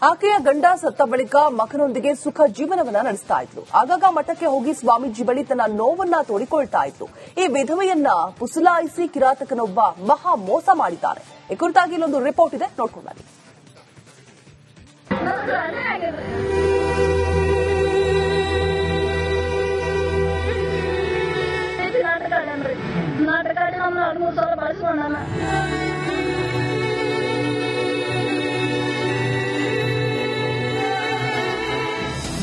ಆಕೆಯ ಗಂಡ ಸತ್ತ ಬಳಿಕ ಮಗನೊಂದಿಗೆ ಸುಖ ಜೀವನವನ್ನ ನಡೆಸ್ತಾ ಇದ್ಲು. ಆಗಾಗ ಮಠಕ್ಕೆ ಹೋಗಿ ಸ್ವಾಮೀಜಿ ಬಳಿ ತನ್ನ ನೋವನ್ನ ತೋಡಿಕೊಳ್ತಾ ಇದ್ಲು. ಈ ವಿಧವೆಯನ್ನ ಪುಸಲಾಯಿಸಿ ಕಿರಾತಕನೊಬ್ಬ ಮಹಾ ಮೋಸ ಮಾಡಿದ್ದಾನೆ. ಈ ಕುರಿತಾಗಿ ಇಲ್ಲೊಂದು ರಿಪೋರ್ಟ್ ಇದೆ, ನೋಡ್ಕೊಂಡು ಬನ್ನಿ.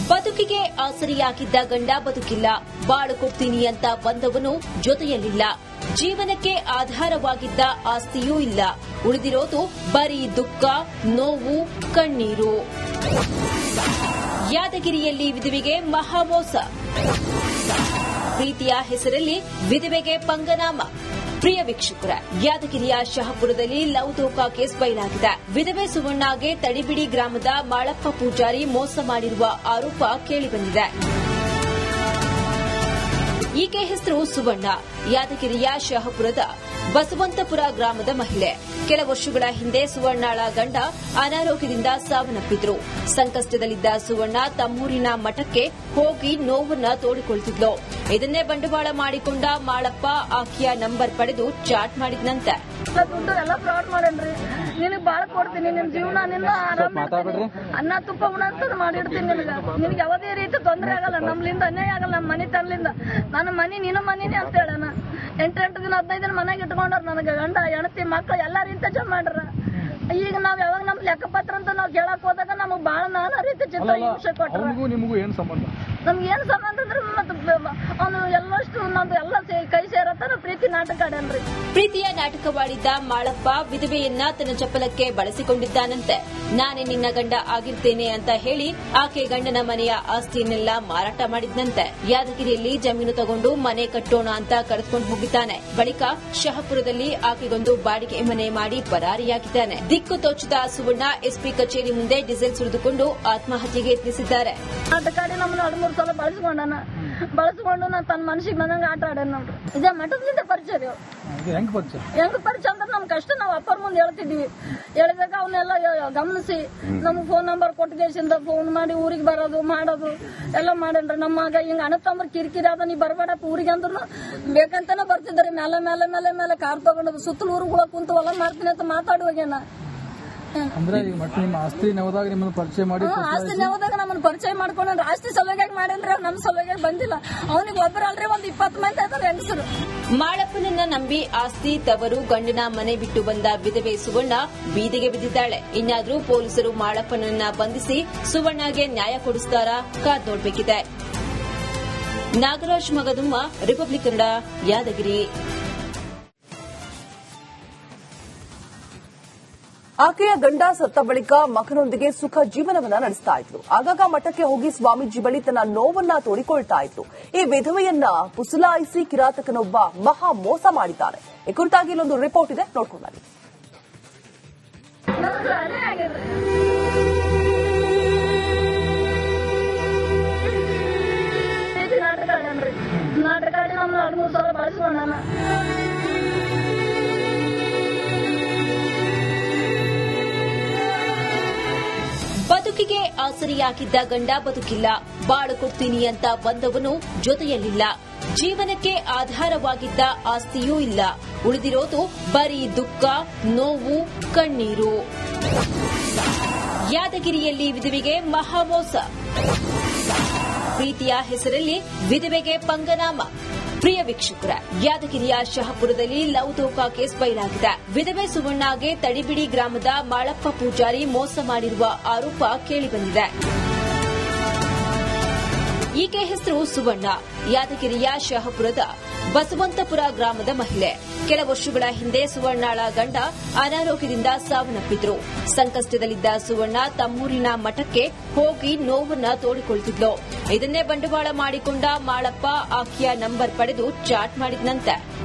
ಬದುಕಿಗೆ ಆಸರಿಯಾಗಿದ್ದ ಗಂಡ ಬದುಕಿಲ್ಲ, ಬಾಳು ಕೊಡ್ತೀನಿ ಅಂತ ಬಂದವನು ಜೊತೆಯಲ್ಲಿಲ್ಲ. ಜೀವನಕ್ಕೆ ಆಧಾರವಾಗಿದ್ದ ಆಸ್ತಿಯೂ ಇಲ್ಲ. ಉಳಿದಿರೋದು ಬರೀ ದುಃಖ, ನೋವು, ಕಣ್ಣೀರು. ಯಾದಗಿರಿಯಲ್ಲಿ ವಿಧವೆಗೆ ಮಹಾಮೋಸ. ಪ್ರೀತಿಯ ಹೆಸರಲ್ಲಿ ವಿಧವೆಗೆ ಪಂಗನಾಮ. ಪ್ರಿಯ ವೀಕ್ಷಕರ, ಯಾದಗಿರಿಯ ಶಹಪುರದಲ್ಲಿ ಲವ್ ಕೇಸ್ ಬಯಲಾಗಿದೆ. ವಿಧವೆ ಸುವರ್ಣಗೆ ತಡಿಬಿಡಿ ಗ್ರಾಮದ ಮಾಳಪ್ಪ ಪೂಜಾರಿ ಮೋಸ ಮಾಡಿರುವ ಆರೋಪ ಕೇಳಿಬಂದಿದೆ. ಈಕೆ ಹೆಸರು ಸುವರ್ಣ. ಯಾದಗಿರಿಯ ಶಹಪುರದ ಬಸವಂತಪುರ ಗ್ರಾಮದ ಮಹಿಳೆ. ಕೆಲ ವರ್ಷಗಳ ಹಿಂದೆ ಸುವರ್ಣಳ ಗಂಡ ಅನಾರೋಗ್ಯದಿಂದ ಸಾವನ್ನಪ್ಪಿದ್ರು. ಸಂಕಷ್ಟದಲ್ಲಿದ್ದ ಸುವರ್ಣ ತಮ್ಮೂರಿನ ಮಠಕ್ಕೆ ಹೋಗಿ ನೋವನ್ನ ತೋಡಿಕೊಳ್ತಿದ್ಲು. ಇದನ್ನೇ ಬಂಡವಾಳ ಮಾಡಿಕೊಂಡ ಮಾಳಪ್ಪ ಆಕೆಯ ನಂಬರ್ ಪಡೆದು ಚಾಟ್ ಮಾಡಿದ್ನಂತೆ. ದುಡ್ಡು ಎಲ್ಲ ಫ್ರಾಡ್ ಮಾಡೇನ್ರಿ, ನಿನಗ್ ಬಾಳ ಕೊಡ್ತೀನಿ, ನಿನ್ ಜೀವನ ನಿನ್ನ ಆರಾಮ ಅನ್ನ ತುಪ್ಪ ಉಣಂತದ್ ಮಾಡಿಡ್ತೀನಿ. ನಿನಗೆ ಯಾವುದೇ ರೀತಿ ತೊಂದರೆ ಆಗಲ್ಲ, ನಮ್ಲಿಂದ ಅನ್ಯಾಯ ಆಗಲ್ಲ. ನಮ್ಮ ಮನೆ ತನ್ಲಿಂದ ನನ್ನ ಮನಿ ನಿನ್ನ ಮನಿನೇ ಅಂತ ಹೇಳಣ. 8 ದಿನ 15 ದಿನ ಮನೆಗೆ ಇಟ್ಕೊಂಡ್ರ ನನಗೆ ಗಂಡ ಹೆಣತಿ ಮಕ್ಕಳು ಎಲ್ಲಾರು ಇಂತ ಮಾಡ್ರ. ಈಗ ನಾವ್ ಯಾವಾಗ ನಮ್ ಲೆಕ್ಕಪತ್ರ ಅಂತ ನಾವ್ ಕೇಳಕ್ ಹೋದಾಗ ನಮಗ್ ಬಾಳ ನಾನಾ ರೀತಿ ಚಿತ್ರ ಹಿಂಸೆ ಕೊಟ್ರ. ನಮ್ಗೆ ಏನ್ ಸಂಬಂಧ ಅಂದ್ರೆ ಅವನು ಎಲ್ಲಷ್ಟು ನಮ್ದು ಎಲ್ಲ ಕೈ ಸೇರತ್ತಾರ ಪ್ರೀತಿ ನಾಟಕ ಆಡನ್ರಿ. ಪ್ರೀತಿಯ ನಾಟಕವಾಡಿದ್ದ ಮಾಳಪ್ಪ ವಿಧವೆಯನ್ನ ತನ್ನ ಚಪಲಕ್ಕೆ ಬಳಸಿಕೊಂಡಿದ್ದಾನಂತೆ. ನಾನೇ ನಿನ್ನ ಗಂಡ ಆಗಿರ್ತೇನೆ ಅಂತ ಹೇಳಿ ಆಕೆ ಗಂಡನ ಮನೆಯ ಆಸ್ತಿಯನ್ನೆಲ್ಲ ಮಾರಾಟ ಮಾಡಿದ್ನಂತೆ. ಯಾದಗಿರಿಯಲ್ಲಿ ಜಮೀನು ತಗೊಂಡು ಮನೆ ಕಟ್ಟೋಣ ಅಂತ ಕರೆದುಕೊಂಡು ಹೋಗಿದ್ದಾನೆ. ಬಳಿಕ ಶಹಪುರದಲ್ಲಿ ಆಕೆಗೊಂದು ಬಾಡಿಗೆ ಮನೆ ಮಾಡಿ ಪರಾರಿಯಾಗಿದ್ದಾನೆ. ದಿಕ್ಕು ತೋಚದ ಸುವರ್ಣ ಎಸ್ಪಿ ಕಚೇರಿ ಮುಂದೆ ಡೀಸೆಲ್ ಸುರಿದುಕೊಂಡು ಆತ್ಮಹತ್ಯೆಗೆ ಯತ್ನಿಸಿದ್ದಾರೆ. ನಾಟಕಾಡಿ ನಮ್ಮನ್ನ 2-3 ಸಲ ಬಳಸ್ಕೊಂಡು ನಾನು ತನ್ನ ಮನಸ್ಸಿಗೆ ಬಂದಂಗ ಆಟ ಆಡ ನೋಡ್ರಿ. ಇದೇ ಮಠದಿಂದ ಪರಿಚಯ ರೀ. ಹೆಂಗ್ ಪರಿಚಯ ಅಂದ್ರೆ ನಮ್ ಕಷ್ಟ ನಾವ್ ಅಪ್ಪರ ಮುಂದೆ ಹೇಳ್ತಿದ್ವಿ. ಹೇಳಿದಾಗ ಅವನ್ನೆಲ್ಲ ಗಮನಿಸಿ ನಮ್ಗೆ ಫೋನ್ ನಂಬರ್ ಕೊಟ್ಟಿಗೆಸಿಂದ ಫೋನ್ ಮಾಡಿ ಊರಿಗೆ ಬರೋದು ಮಾಡೋದು ಎಲ್ಲ ಮಾಡೇನ್ರಿ. ನಮ್ಮ ಮಗ ಹಿಂಗ ಅಣ್ಣತಂಬ್ರ ಕಿರಿಕಿರಿ ಅದ, ನೀ ಬರ್ಬೇಡಪ್ಪ ಊರಿಗೆ ಅಂದ್ರು ಬೇಕಂತಾನೆ ಬರ್ತಿದ್ರಿ. ಮೇಲೆ ಮೇಲೆ ಮೇಲೆ ಮೇಲೆ ಕಾರ್ ತಗೊಂಡು ಸುತ್ತಲೂ ಊರುಗಳ ಕುಂತು ಹೊಲ ಮಾಡ್ತೀನಿ ಅಂತ ಮಾತಾಡುವಾಗೇನ ಅಂದ್ರೆ ನಿಮ್ಮ ಆಸ್ತಿ ನೆವದಾಗ ನಿಮ್ಮನ್ನು ಪರಿಚಯ ಮಾಡಿ ಆಸ್ತಿ ನೆವದಾಗ ನಮ್ಮನ್ನು ಪರಿಚಯ ಮಾಡ್ಕೊಂಡ್ರೆ ಆಸ್ತಿ ಸಲುವಾಗಿ ಮಾಡೇನ್ರಿ. ನಮ್ ಸಲುವಾಗಿ ಬಂದಿಲ್ಲ. ಅವನಿಗೆ ಒಬ್ಬರಲ್ರಿ 20 ಮಂದಿ ಆಯ್ತಾರೆ ಹೆಂಗಸರು. ಮಾಳಪ್ಪನನ್ನ ನಂಬಿ ಆಸ್ತಿ ತವರು ಗಂಡನ ಮನೆ ಬಿಟ್ಟು ಬಂದ ವಿಧವೆ ಸುವರ್ಣ ಬೀದಿಗೆ ಬಿದ್ದಿದ್ದಾಳೆ. ಇನ್ನಾದ್ರೂ ಪೊಲೀಸರು ಮಾಳಪ್ಪನನ್ನ ಬಂಧಿಸಿ ಸುವರ್ಣಗೆ ನ್ಯಾಯ ಕೊಡಿಸ್ತಾರಾ ಕಾದ್ ನೋಡ್ಬೇಕಿದೆ. ನಾಗರಾಜ್ ಮಗದುಮ್ಮ, ರಿಪಬ್ಲಿಕ್ ಕನ್ನಡ, ಯಾದಗಿರಿ. ಆಕೆಯ ಗಂಡ ಸತ್ತ ಬಳಿಕ ಮಗನೊಂದಿಗೆ ಸುಖ ಜೀವನವನ್ನ ನಡೆಸ್ತಾ ಇದ್ಲು. ಆಗಾಗ ಮಠಕ್ಕೆ ಹೋಗಿ ಸ್ವಾಮೀಜಿ ಬಳಿ ತನ್ನ ನೋವನ್ನ ತೋಡಿಕೊಳ್ತಾ ಇದ್ಲು. ಈ ವಿಧವೆಯನ್ನ ಪುಸಲಾಯಿಸಿ ಕಿರಾತಕನೊಬ್ಬ ಮಹಾ ಮೋಸ ಮಾಡಿದ್ದಾನೆ. ಈ ಕುರಿತಾಗಿ ಇಲ್ಲೊಂದು ರಿಪೋರ್ಟ್ ಇದೆ, ನೋಡ್ಕೊಂಡು ಬನ್ನಿ. ನಾಟಕಾಡಿ ನಮ್ಮನ್ನ 2-3 ಸಲ ಬಳಸ್ಕೊಂಡ. ಬದುಕಿಗೆ ಆಸರಿಯಾಗಿದ್ದ ಗಂಡ ಬದುಕಿಲ್ಲ, ಬಾಳು ಕೊಡ್ತೀನಿ ಅಂತ ಬಂದವನು ಜೊತೆಯಲ್ಲಿಲ್ಲ. ಜೀವನಕ್ಕೆ ಆಧಾರವಾಗಿದ್ದ ಆಸ್ತಿಯೂ ಇಲ್ಲ. ಉಳಿದಿರೋದು ಬರೀ ದುಃಖ, ನೋವು, ಕಣ್ಣೀರು. ಯಾದಗಿರಿಯಲ್ಲಿ ವಿಧವೆಗೆ ಮಹಾಮೋಸ. ಪ್ರೀತಿಯ ಹೆಸರಲ್ಲಿ ವಿಧವೆಗೆ ಪಂಗನಾಮ. ಪ್ರಿಯ ವೀಕ್ಷಕರ, ಯಾದಗಿರಿಯ ಶಹಪುರದಲ್ಲಿ ಲವ್ ಕೇಸ್ ಬಯಲಾಗಿದೆ. ವಿಧವೆ ಸುವರ್ಣಗೆ ತಡಿಬಿಡಿ ಗ್ರಾಮದ ಮಾಳಪ್ಪ ಪೂಜಾರಿ ಮೋಸ ಮಾಡಿರುವ ಆರೋಪ ಕೇಳಿಬಂದಿದೆ. ಈಕೆ ಹೆಸರು ಸುವರ್ಣ. ಯಾದಗಿರಿಯ ಶಹಪುರದ ಬಸವಂತಪುರ ಗ್ರಾಮದ ಮಹಿಳೆ. ಕೆಲ ವರ್ಷಗಳ ಹಿಂದೆ ಸುವರ್ಣಳ ಗಂಡ ಅನಾರೋಗ್ಯದಿಂದ ಸಾವನ್ನಪ್ಪಿದ್ರು. ಸಂಕಷ್ಟದಲ್ಲಿದ್ದ ಸುವರ್ಣ ತಮ್ಮೂರಿನ ಮಠಕ್ಕೆ ಹೋಗಿ ನೋವನ್ನ ತೋಡಿಕೊಳ್ತಿದ್ಲು. ಇದನ್ನೇ ಬಂಡವಾಳ ಮಾಡಿಕೊಂಡ ಮಾಳಪ್ಪ ಆಕೆಯ ನಂಬರ್ ಪಡೆದು ಚಾಟ್ ಮಾಡಿದ್ನಂತೆ.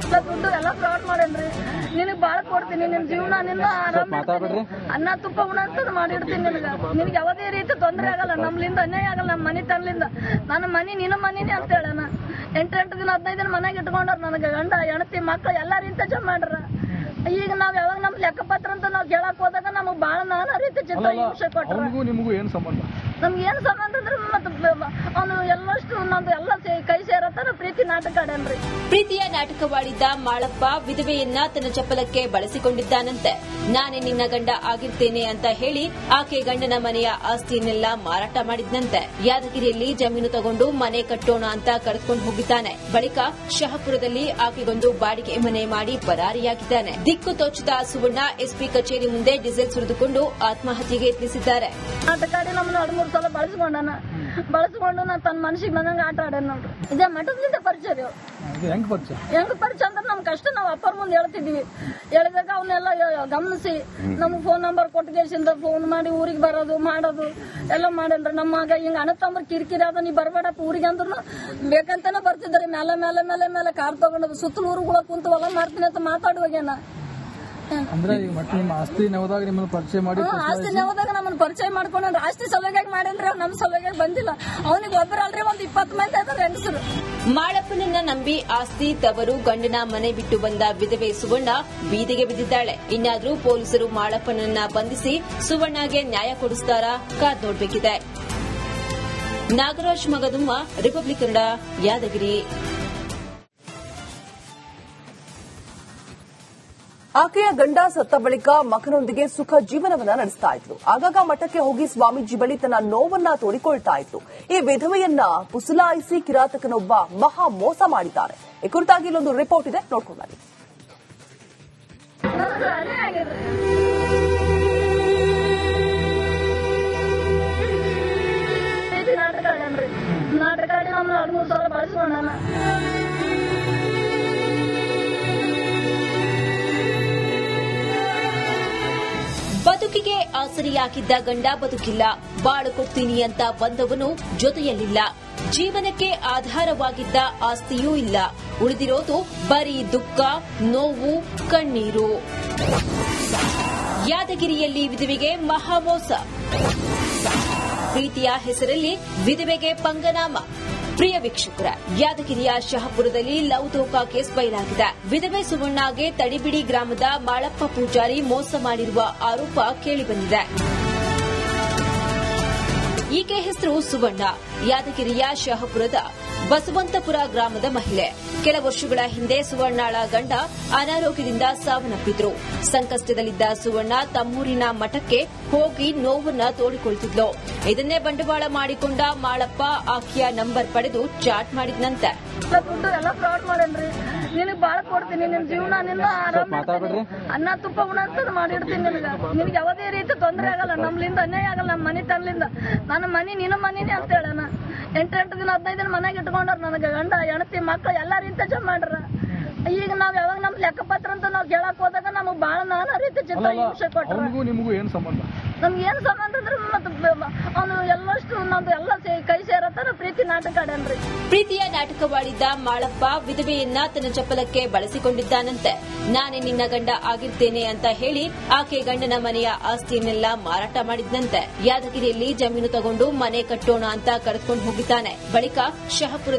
ದುಡ್ಡು ಎಲ್ಲ ಫ್ರಾಡ್ ಮಾಡೇನ್ರಿ, ನಿನಗ್ ಬಾಳ ಕೊಡ್ತೀನಿ, ನಿನ್ ಜೀವನ ನಿನ್ನ ಆರಾಮ ಅನ್ನ ತುಪ್ಪ ಉಣಂತದ್ ಮಾಡಿಡ್ತೀನಿ. ನಿನಗೆ ಯಾವುದೇ ರೀತಿ ತೊಂದರೆ ಆಗಲ್ಲ, ನಮ್ಲಿಂದ ಅನ್ಯಾಯ ಆಗಲ್ಲ. ನಮ್ಮ ಮನೆ ತನ್ಲಿಂದ ನನ್ನ ಮನಿ ನಿನ್ನ ಮನಿನೇ ಅಂತ ಹೇಳಣ. 8 ದಿನ 15 ದಿನ ಮನೆಗೆ ಇಟ್ಕೊಂಡ್ರ ನನಗೆ ಗಂಡ ಹೆಣತಿ ಮಕ್ಕಳು ಎಲ್ಲಾರು ಇಂತ ಮಾಡ್ರ. ಈಗ ನಾವ್ ಯಾವಾಗ ನಮ್ ಲೆಕ್ಕಪತ್ರ ಅಂತ ನಾವ್ ಕೇಳಕ್ ಹೋದಾಗ ನಮಗ್ ಬಾಳ ನಾನಾ ರೀತಿ ಚಿತ್ರ ಹಿಂಸೆ ಕೊಟ್ರ. ನಿಮಗೂ ಏನ್ ಸಂಬಂಧ? ನಮ್ಗೆ ಏನ್ ಸಂಬಂಧ ಅಂದ್ರೆ ಮತ್ತೆ ಅವನು ಎಲ್ಲಷ್ಟು ನಮ್ದು ಎಲ್ಲ ಕೈ ಸೇರತ್ತಾರ ಪ್ರೀತಿ ನಾಟಕ ಆಡನ್ರಿ. ಪ್ರೀತಿಯ ನಾಟಕವಾಡಿದ್ದ ಮಾಳಪ್ಪ ವಿಧವೆಯನ್ನ ತನ್ನ ಚಪಲಕ್ಕೆ ಬಳಸಿಕೊಂಡಿದ್ದಾನಂತೆ. ನಾನೇ ನಿನ್ನ ಗಂಡ ಆಗಿರ್ತೇನೆ ಅಂತ ಹೇಳಿ ಆಕೆ ಗಂಡನ ಮನೆಯ ಆಸ್ತಿಯನ್ನೆಲ್ಲ ಮಾರಾಟ ಮಾಡಿದ್ನಂತೆ. ಯಾದಗಿರಿಯಲ್ಲಿ ಜಮೀನು ತಗೊಂಡು ಮನೆ ಕಟ್ಟೋಣ ಅಂತ ಕರೆದುಕೊಂಡು ಹೋಗಿದ್ದಾನೆ. ಬಳಿಕ ಶಹಪುರದಲ್ಲಿ ಆಕೆಗೊಂದು ಬಾಡಿಗೆ ಮನೆ ಮಾಡಿ ಪರಾರಿಯಾಗಿದ್ದಾನೆ. ದಿಕ್ಕು ತೋಚದ ಸುವರ್ಣ ಎಸ್ಪಿ ಕಚೇರಿ ಮುಂದೆ ಡೀಸೆಲ್ ಸುರಿದುಕೊಂಡು ಆತ್ಮಹತ್ಯೆಗೆ ಯತ್ನಿಸಿದ್ದಾರೆ. ನಾಟಕಾಡಿ ನಮ್ಮನ್ನ 2-3 ಸಲ ಬಳಸ್ಕೊಂಡು ನಾ ತನ್ನ ಮನಸ್ಸಿಗೆ ಬಂದಂಗ ಆಟ ಆಡ ನೋಡ್ರಿ. ಇದೇ ಮಠದಿಂದ ಪರಿಚಯ ರೀ. ಹೆಂಗ್ ಪರಿಚಯ ಅಂದ್ರೆ ನಮ್ ಕಷ್ಟ ನಾವ್ ಅಪ್ಪರ ಮುಂದೆ ಹೇಳ್ತಿದ್ವಿ. ಹೇಳಿದಾಗ ಅವನ್ನೆಲ್ಲ ಗಮನಿಸಿ ನಮ್ಗೆ ಫೋನ್ ನಂಬರ್ ಕೊಟ್ಟಿಗೆಸಿಂದ ಫೋನ್ ಮಾಡಿ ಊರಿಗೆ ಬರೋದು ಮಾಡೋದು ಎಲ್ಲ ಮಾಡಲ್ರಿ. ನಮ್ಮ ಮಗ ಹಿಂಗ ಅಣ್ಣತಂಬ್ರ ಕಿರಿಕಿರಿ ಅದ ನೀ ಬರ್ಬೇಡಪ್ಪ ಊರಿಗೆ ಅಂದ್ರೂ ಬೇಕಂತಾನೆ ಬರ್ತಿದ್ರಿ. ಮೇಲೆ ಮೇಲೆ ಮೇಲೆ ಮೇಲೆ ಕಾರ್ ತಗೊಂಡು ಸುತ್ತಲ ಊರುಗಳ ಕುಂತು ಹೊಲ ಮಾಡ್ತೀನಿ ಅಂತ ಮಾತಾಡುವಾಗೇನ ಅಂದ್ರೆ ನಿಮ್ಮ ಆಸ್ತಿ ನೆವದಾಗ ನಿಮ್ಮನ್ನ ಪರಿಚಯ ಮಾಡಿ ಆಸ್ತಿ ನೆವದಾಗ ನಮ್ಮನ್ನ ಪರಿಚಯ ಮಾಡ್ಕೊಂಡ್ರೆ ಆಸ್ತಿ ಸಲುವಾಗಿ ಮಾಡಿಲ್ರಿ. ಅವ್ರು ನಮ್ಮ ಸಲುವಾಗಿ ಬಂದಿಲ್ಲ. ಅವನಿಗೆ ಒಬ್ಬರಲ್ರಿ 20 ಮಂದಿ ಆದ್ರೆ ಹೆಂಗಸರು. ಮಾಳಪ್ಪನನ್ನ ನಂಬಿ ಆಸ್ತಿ ತವರು ಗಂಡನ ಮನೆ ಬಿಟ್ಟು ಬಂದ ವಿಧವೆ ಸುವರ್ಣ ಬೀದಿಗೆ ಬಿದ್ದಿದ್ದಾಳೆ. ಇನ್ನಾದ್ರೂ ಪೊಲೀಸರು ಮಾಳಪ್ಪನನ್ನ ಬಂಧಿಸಿ ಸುವರ್ಣಗೆ ನ್ಯಾಯ ಕೊಡಿಸ್ತಾರಾ ಕಾದ್ ನೋಡ್ಬೇಕಿದೆ. ನಾಗರಾಜ್ ಮಗದುಮ್ಮ, ರಿಪಬ್ಲಿಕ್ ಕನ್ನಡ, ಯಾದಗಿರಿ. ಆಕೆಯ ಗಂಡ ಸತ್ತ ಬಳಿಕ ಮಗನೊಂದಿಗೆ ಸುಖ ಜೀವನವನ್ನ ನಡೆಸ್ತಾ ಇದ್ರು. ಆಗಾಗ ಮಠಕ್ಕೆ ಹೋಗಿ ಸ್ವಾಮೀಜಿ ಬಳಿ ತನ್ನ ನೋವನ್ನ ತೋಡಿಕೊಳ್ತಾ ಇತ್ತು. ಈ ವಿಧವೆಯನ್ನ ಪುಸಲಾಯಿಸಿ ಕಿರಾತಕನೊಬ್ಬ ಮಹಾ ಮೋಸ ಮಾಡಿದ್ದಾರೆ. ಈ ಕುರಿತಾಗಿ ಇಲ್ಲೊಂದು ರಿಪೋರ್ಟ್ ಇದೆ, ನೋಡ್ಕೊಂಡು ಬನ್ನಿ. ನಾಟಕ ಆಡಿ ನಮ್ಮನ್ನ 2-3 ಸಲ ಬಳಸ್ಕೊಂಡ. ಬದುಕಿಗೆ ಆಸರಿಯಾಗಿದ್ದ ಗಂಡ ಬದುಕಿಲ್ಲ, ಬಾಳು ಕೊಡ್ತೀನಿ ಅಂತ ಬಂದವನು ಜೊತೆಯಲ್ಲಿಲ್ಲ. ಜೀವನಕ್ಕೆ ಆಧಾರವಾಗಿದ್ದ ಆಸ್ತಿಯೂ ಇಲ್ಲ. ಉಳಿದಿರೋದು ಬರೀ ದುಃಖ, ನೋವು, ಕಣ್ಣೀರು. ಯಾದಗಿರಿಯಲ್ಲಿ ವಿಧವೆಗೆ ಮಹಾಮೋಸ. ಪ್ರೀತಿಯ ಹೆಸರಲ್ಲಿ ವಿಧವೆಗೆ ಪಂಗನಾಮ. ಪ್ರಿಯ ವೀಕ್ಷಕರ, ಯಾದಗಿರಿಯ ಶಹಪುರದಲ್ಲಿ ಲವ್ ಧೋಕಾ ಕೇಸ್ ಬಯಲಾಗಿದೆ. ವಿಧವೆ ಸುವರ್ಣಗೆ ತಡಿಬಿಡಿ ಗ್ರಾಮದ ಮಾಳಪ್ಪ ಪೂಜಾರಿ ಮೋಸ ಮಾಡಿರುವ ಆರೋಪ ಕೇಳಿಬಂದಿದೆ. ಈಕೆ ಹೆಸರು ಸುವರ್ಣ. ಯಾದಗಿರಿಯ ಶಹಪುರದ ಬಸವಂತಪುರ ಗ್ರಾಮದ ಮಹಿಳೆ. ಕೆಲ ವರ್ಷಗಳ ಹಿಂದೆ ಸುವರ್ಣಳ ಗಂಡ ಅನಾರೋಗ್ಯದಿಂದ ಸಾವನ್ನಪ್ಪಿದ್ರು. ಸಂಕಷ್ಟದಲ್ಲಿದ್ದ ಸುವರ್ಣ ತಮ್ಮೂರಿನ ಮಠಕ್ಕೆ ಹೋಗಿ ನೋವನ್ನ ತೋಡಿಕೊಳ್ತಿದ್ಲು. ಇದನ್ನೇ ಬಂಡವಾಳ ಮಾಡಿಕೊಂಡ ಮಾಳಪ್ಪ ಆಕೆಯ ನಂಬರ್ ಪಡೆದು ಚಾಟ್ ಮಾಡಿದ್ನಂತೆ. ದುಡ್ಡು ಎಲ್ಲ ಫ್ರಾಡ್ ಮಾಡೇನ್ರಿ. ನಿನಗ್ ಬಾಳ ಕೊಡ್ತೀನಿ, ನಿನ್ ಜೀವನ ನಿನ್ನ ಆರಾಮ ಅನ್ನ ತುಪ್ಪ ಉಣಂತದ್ ಮಾಡಿಡ್ತೀನಿ. ನಿನಗೆ ಯಾವುದೇ ರೀತಿ ತೊಂದರೆ ಆಗಲ್ಲ, ನಮ್ಲಿಂದ ಅನ್ಯಾಯ ಆಗಲ್ಲ. ನಮ್ಮ ಮನೆ ತನ್ಲಿಂದ ನನ್ನ ಮನಿ ನಿನ್ನ ಮನಿನೇ ಅಂತ ಹೇಳಣ. 8 ದಿನ 15 ದಿನ ಮನೆಗೆ ಇಟ್ಕೊಂಡ್ರ ನನಗೆ ಗಂಡ ಹೆಣತಿ ಮಕ್ಕಳು ಎಲ್ಲಾರು ಇಂತ ಮಾಡ್ರ. ಈಗ ನಾವ್ ಯಾವಾಗ ನಮ್ ಲೆಕ್ಕಪತ್ರ ಅಂತ ನಾವ್ ಕೇಳಕ್ ಹೋದಾಗ ನಮಗ್ ಬಾಳ ನಾನಾ ರೀತಿ ಚಿತ್ರ ಹಿಂಸೆ ಕೊಟ್ರ. ನಿಮಗೂ ಏನ್ ಸಂಬಂಧ? ನಮ್ಗೆ ಏನ್ ಸಂಬಂಧ ಅಂದ್ರೆ ಮತ್ತೆ ಅವನು ಎಲ್ಲಷ್ಟು ನಮ್ದು ಎಲ್ಲ ಕೈ ಸೇರತ್ತಾರ ಪ್ರೀತಿ ನಾಟಕ ಆಡನ್ರಿ. ಪ್ರೀತಿಯ ನಾಟಕವಾಡಿದ್ದ ಮಾಳಪ್ಪ ವಿಧವೆಯನ್ನ ತನ್ನ ಚಪಲಕ್ಕೆ ಬಳಸಿಕೊಂಡಿದ್ದಾನಂತೆ. ನಾನೇ ನಿನ್ನ ಗಂಡ ಆಗಿರ್ತೇನೆ ಅಂತ ಹೇಳಿ ಆಕೆ ಗಂಡನ ಮನೆಯ ಆಸ್ತಿಯನ್ನೆಲ್ಲ ಮಾರಾಟ ಮಾಡಿದ್ನಂತೆ. ಯಾದಗಿರಿಯಲ್ಲಿ ಜಮೀನು ತಗೊಂಡು ಮನೆ ಕಟ್ಟೋಣ ಅಂತ ಕರೆದುಕೊಂಡು ಹೋಗಿದ್ದಾನೆ. ಬಳಿಕ ಶಹಪುರದ